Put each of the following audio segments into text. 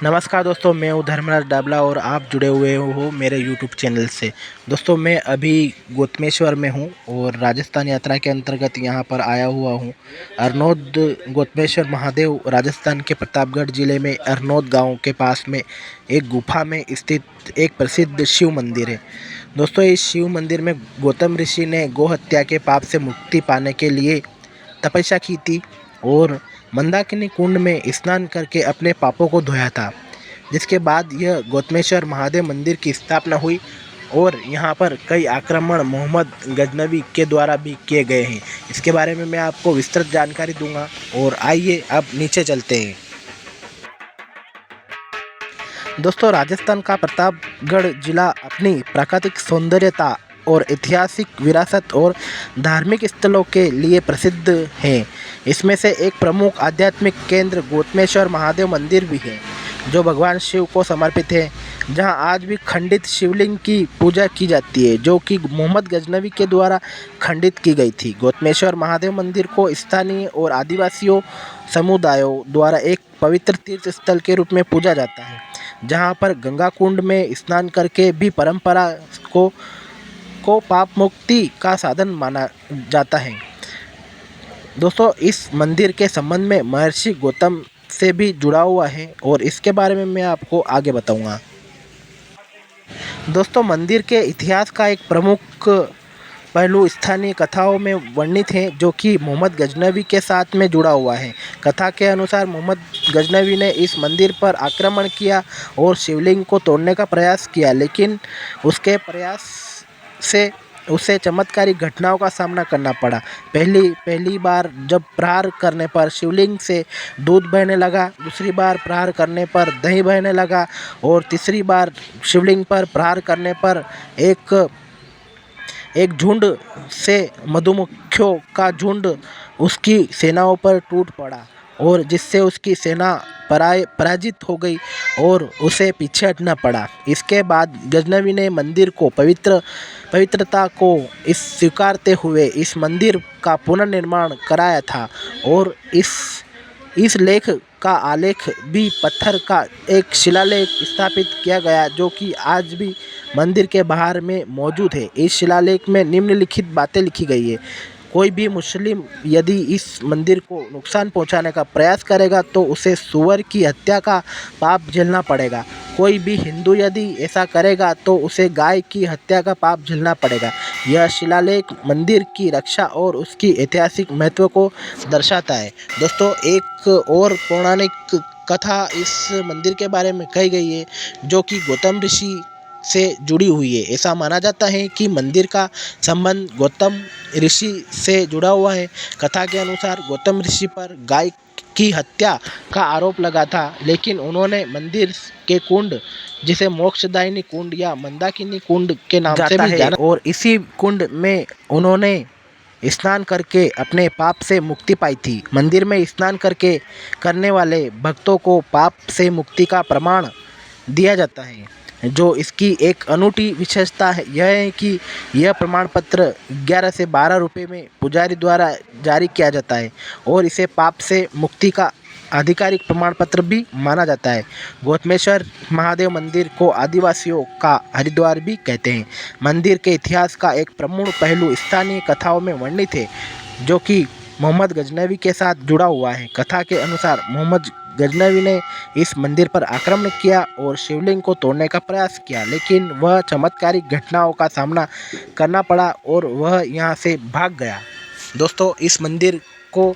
नमस्कार दोस्तों, मैं हूँ धर्मराज डाबला और आप जुड़े हुए हो मेरे यूट्यूब चैनल से। दोस्तों, मैं अभी गोतमेश्वर में हूँ और राजस्थान यात्रा के अंतर्गत यहाँ पर आया हुआ हूँ। अरनोद गोतमेश्वर महादेव राजस्थान के प्रतापगढ़ जिले में अरनोद गांव के पास में एक गुफा में स्थित एक प्रसिद्ध शिव मंदिर है। दोस्तों, इस शिव मंदिर में गौतम ऋषि ने गौ हत्या के पाप से मुक्ति पाने के लिए तपस्या की थी और मंदाकिनी कुंड में स्नान करके अपने पापों को धोया था, जिसके बाद यह गौतमेश्वर महादेव मंदिर की स्थापना हुई और यहाँ पर कई आक्रमण मोहम्मद गजनवी के द्वारा भी किए गए हैं। इसके बारे में मैं आपको विस्तृत जानकारी दूंगा और आइए अब नीचे चलते हैं। दोस्तों, राजस्थान का प्रतापगढ़ जिला अपनी प्राकृतिक सौंदर्यता और ऐतिहासिक विरासत और धार्मिक स्थलों के लिए प्रसिद्ध है। इसमें से एक प्रमुख आध्यात्मिक केंद्र गौतमेश्वर महादेव मंदिर भी है, जो भगवान शिव को समर्पित है, जहां आज भी खंडित शिवलिंग की पूजा की जाती है, जो कि मोहम्मद गजनवी के द्वारा खंडित की गई थी। गौतमेश्वर महादेव मंदिर को स्थानीय और आदिवासियों समुदायों द्वारा एक पवित्र तीर्थ स्थल के रूप में पूजा जाता है, जहां पर गंगा कुंड में स्नान करके भी परंपरा को पाप मुक्ति का साधन माना जाता है। दोस्तों, इस मंदिर के संबंध में महर्षि गौतम से भी जुड़ा हुआ है और इसके बारे में मैं आपको आगे बताऊंगा। दोस्तों, मंदिर के इतिहास का एक प्रमुख पहलू स्थानीय कथाओं में वर्णित है, जो कि मोहम्मद गजनवी के साथ में जुड़ा हुआ है। कथा के अनुसार मोहम्मद गजनवी ने इस मंदिर पर आक्रमण किया और शिवलिंग को तोड़ने का प्रयास किया, लेकिन उसके प्रयास से उसे चमत्कारिक घटनाओं का सामना करना पड़ा। पहली बार जब प्रहार करने पर शिवलिंग से दूध बहने लगा, दूसरी बार प्रहार करने पर दही बहने लगा और तीसरी बार शिवलिंग पर प्रहार करने पर एक झुंड से मधुमक्खियों का झुंड उसकी सेनाओं पर टूट पड़ा और जिससे उसकी सेना पराजित हो गई और उसे पीछे हटना पड़ा। इसके बाद गजनवी ने मंदिर को पवित्रता को स्वीकारते हुए इस मंदिर का पुनर्निर्माण कराया था और इस लेख का आलेख भी पत्थर का एक शिलालेख स्थापित किया गया, जो कि आज भी मंदिर के बाहर में मौजूद है। इस शिलालेख में निम्नलिखित बातें लिखी गई है: कोई भी मुस्लिम यदि इस मंदिर को नुकसान पहुंचाने का प्रयास करेगा तो उसे सूअर की हत्या का पाप झेलना पड़ेगा। कोई भी हिंदू यदि ऐसा करेगा तो उसे गाय की हत्या का पाप झेलना पड़ेगा। यह शिलालेख मंदिर की रक्षा और उसकी ऐतिहासिक महत्व को दर्शाता है। दोस्तों, एक और पौराणिक कथा इस मंदिर के बारे में कही गई है, जो कि गौतम ऋषि से जुड़ी हुई है। ऐसा माना जाता है कि मंदिर का संबंध गौतम ऋषि से जुड़ा हुआ है। कथा के अनुसार गौतम ऋषि पर गाय की हत्या का आरोप लगा था, लेकिन उन्होंने मंदिर के कुंड, जिसे मोक्षदायिनी कुंड या मंदाकिनी कुंड के नाम से भी जाना, और इसी कुंड में उन्होंने स्नान करके अपने पाप से मुक्ति पाई थी। मंदिर में स्नान करने वाले भक्तों को पाप से मुक्ति का प्रमाण दिया जाता है। जो इसकी एक अनूठी विशेषता है यह है कि यह प्रमाण पत्र 11 से 12 रुपये में पुजारी द्वारा जारी किया जाता है और इसे पाप से मुक्ति का आधिकारिक प्रमाण पत्र भी माना जाता है। गौतमेश्वर महादेव मंदिर को आदिवासियों का हरिद्वार भी कहते हैं। मंदिर के इतिहास का एक प्रमुख पहलू स्थानीय कथाओं में वर्णित है, जो कि मोहम्मद गजनवी के साथ जुड़ा हुआ है। कथा के अनुसार मोहम्मद गजनवी ने इस मंदिर पर आक्रमण किया और शिवलिंग को तोड़ने का प्रयास किया, लेकिन वह चमत्कारिक घटनाओं का सामना करना पड़ा और वह यहाँ से भाग गया। दोस्तों, इस मंदिर को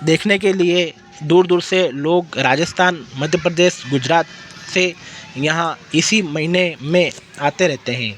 देखने के लिए दूर दूर से लोग राजस्थान, मध्य प्रदेश, गुजरात से यहाँ इसी महीने में आते रहते हैं।